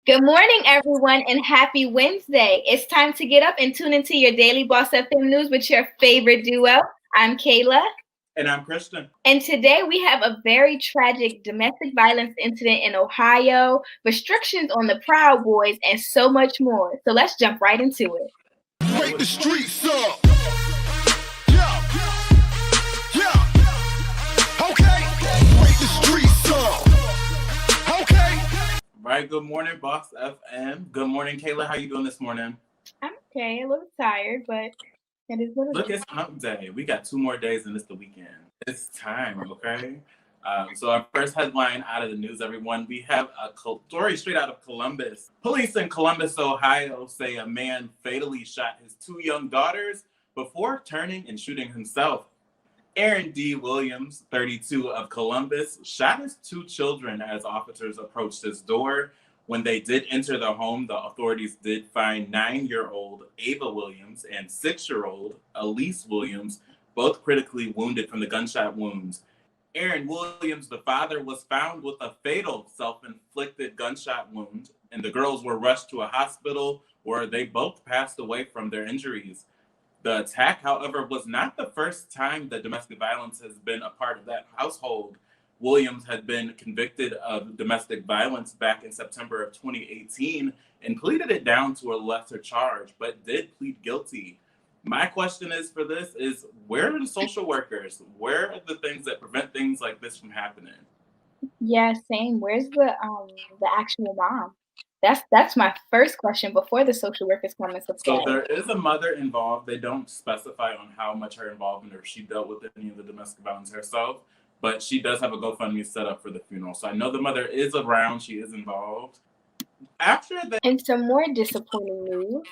Good morning, everyone, and happy Wednesday. It's time to get up and tune into your daily Boss FM news with your favorite duo. I'm Kayla, And I'm Kristian. and today we have a very tragic domestic violence incident in Ohio, restrictions on the Proud Boys, and so much more. So let's jump right into it. Wake the streets up. Yeah, yeah. Okay. Wake the streets up. Okay. Right, good morning, Boss FM. Good morning, Kayla. How you doing this morning? I'm okay, a little tired, but it is what it Look, is. it's hump day. We got 2 more days and it's the weekend. It's time, okay? So our first headline out of the news, everyone. We have a story straight out of Columbus. Police in Columbus, Ohio say a man fatally shot his 2 young daughters before turning and shooting himself. Aaron D. Williams, 32 of Columbus, shot his 2 children as officers approached his door. When they did enter the home, the authorities did find 9-year-old Ava Williams and 6-year-old Elise Williams, both critically wounded from the gunshot wounds. Aaron Williams, the father, was found with a fatal self-inflicted gunshot wound, and the girls were rushed to a hospital where they both passed away from their injuries. The attack, however, was not the first time that domestic violence has been a part of that household. Williams had been convicted of domestic violence back in September of 2018 and pleaded it down to a lesser charge, but did plead guilty. My question is for this is, where are the social workers? Where are the things that prevent things like this from happening? Yeah, same. Where's the actual mom? That's my first question before the social workers come into So play. there is a mother involved. They don't specify on how much her involvement or if she dealt with any of the domestic violence herself, but she does have a GoFundMe set up for the funeral. So I know the mother is around. She is involved. After that, In some more disappointing news,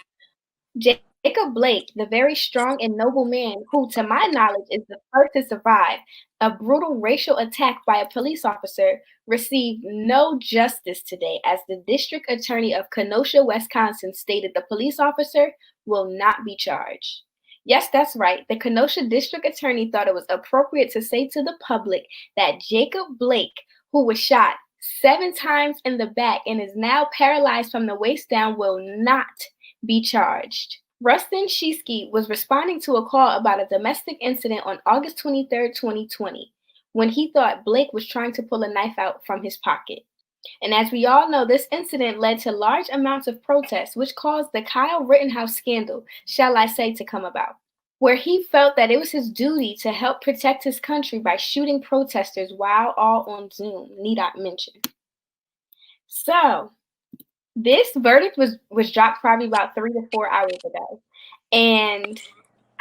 Jacob Blake, the very strong and noble man who, to my knowledge, is the first to survive a brutal racial attack by a police officer, received no justice today as the district attorney of Kenosha, Wisconsin stated the police officer will not be charged. Yes, that's right. The Kenosha district attorney thought it was appropriate to say to the public that Jacob Blake, who was shot 7 times in the back and is now paralyzed from the waist down, will not be charged. Rustin Shesky was responding to a call about a domestic incident on August 23, 2020, when he thought Blake was trying to pull a knife out from his pocket. And as we all know, this incident led to large amounts of protests, which caused the Kyle Rittenhouse scandal, shall I say, to come about, where he felt that it was his duty to help protect his country by shooting protesters while all on Zoom, need I mention. So, this verdict was dropped probably about 3 to 4 hours ago, and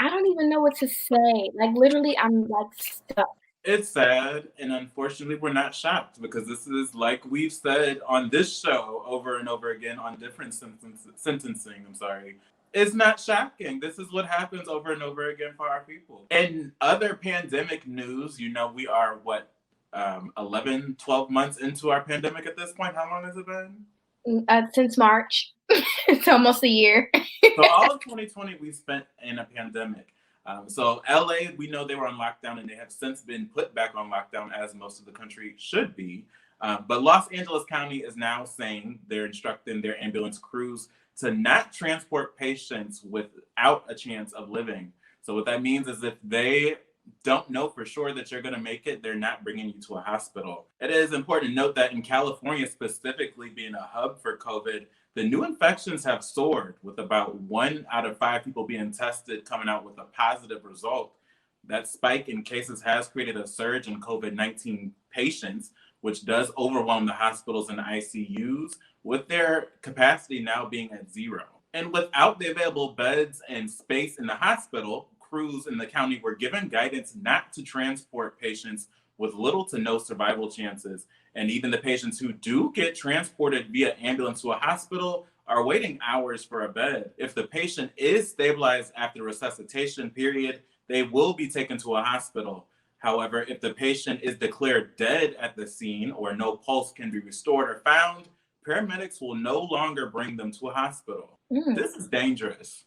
I don't even know what to say. Like literally, I'm like stuck. it's sad, and unfortunately, we're not shocked because this is like we've said on this show over and over again on different sentencing. I'm sorry. It's not shocking. This is what happens over and over again for our people. In other pandemic news, we are what, 11, 12 months into our pandemic at this point. How long has it been? Since March, it's almost a year. So all of 2020 we spent in a pandemic. So LA, we know they were on lockdown and they have since been put back on lockdown as most of the country should be. But Los Angeles County is now saying they're instructing their ambulance crews to not transport patients without a chance of living. So what that means is if they don't know for sure that you're going to make it, they're not bringing you to a hospital. It is important to note that in California, specifically being a hub for COVID, the new infections have soared, with about 1 out of 5 people being tested coming out with a positive result. That spike in cases has created a surge in COVID-19 patients, which does overwhelm the hospitals and ICUs, with their capacity now being at zero. And without the available beds and space in the hospital, crews in the county were given guidance not to transport patients with little to no survival chances. And even the patients who do get transported via ambulance to a hospital are waiting hours for a bed. If the patient is stabilized after the resuscitation period, they will be taken to a hospital. However, if the patient is declared dead at the scene or no pulse can be restored or found, paramedics will no longer bring them to a hospital. Mm. This is dangerous.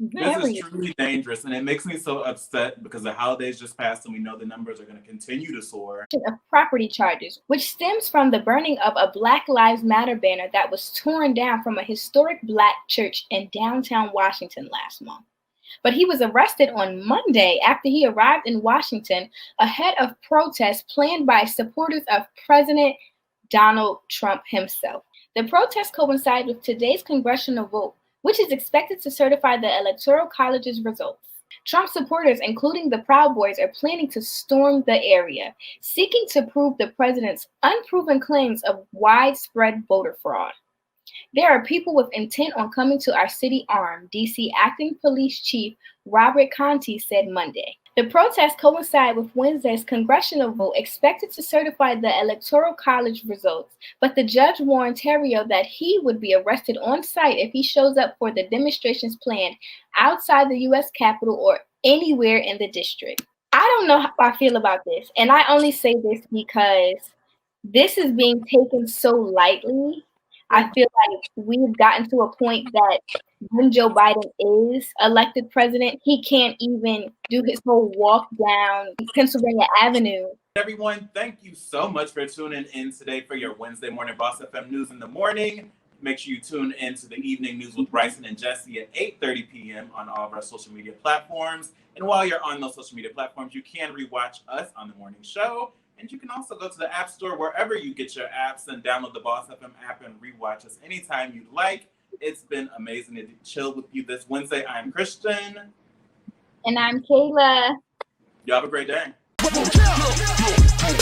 This is Very. truly dangerous, and it makes me so upset because the holidays just passed, and we know the numbers are going to continue to soar. Of property charges, which stems from the burning of a Black Lives Matter banner that was torn down from a historic Black church in downtown Washington last month. But he was arrested on Monday after he arrived in Washington ahead of protests planned by supporters of President Donald Trump himself. The protests coincide with today's congressional vote, which is expected to certify the Electoral College's results. Trump supporters, including the Proud Boys, are planning to storm the area, seeking to prove the president's unproven claims of widespread voter fraud. There are people with intent on coming to our city armed, D.C. Acting Police Chief Robert Conti said Monday. The protests coincide with Wednesday's congressional vote expected to certify the Electoral College results, but the judge warned Terrio that he would be arrested on site if he shows up for the demonstrations planned outside the U.S. Capitol or anywhere in the district. I don't know how I feel about this, and I only say this because this is being taken so lightly. I feel like we've gotten to a point that when Joe Biden is elected president, he can't even do his whole walk down Pennsylvania Avenue. Everyone, thank you so much for tuning in today for your Wednesday morning Boss FM News in the morning. Make sure you tune in to the evening news with Bryson and Jesse at 8:30 p.m. on all of our social media platforms. And while you're on those social media platforms, you can rewatch us on the morning show. And you can also go to the App Store wherever you get your apps and download the Boss FM app and rewatch us anytime you'd like. It's been amazing to chill with you this Wednesday. I'm Kristian. And I'm Kayla. Y'all have a great day.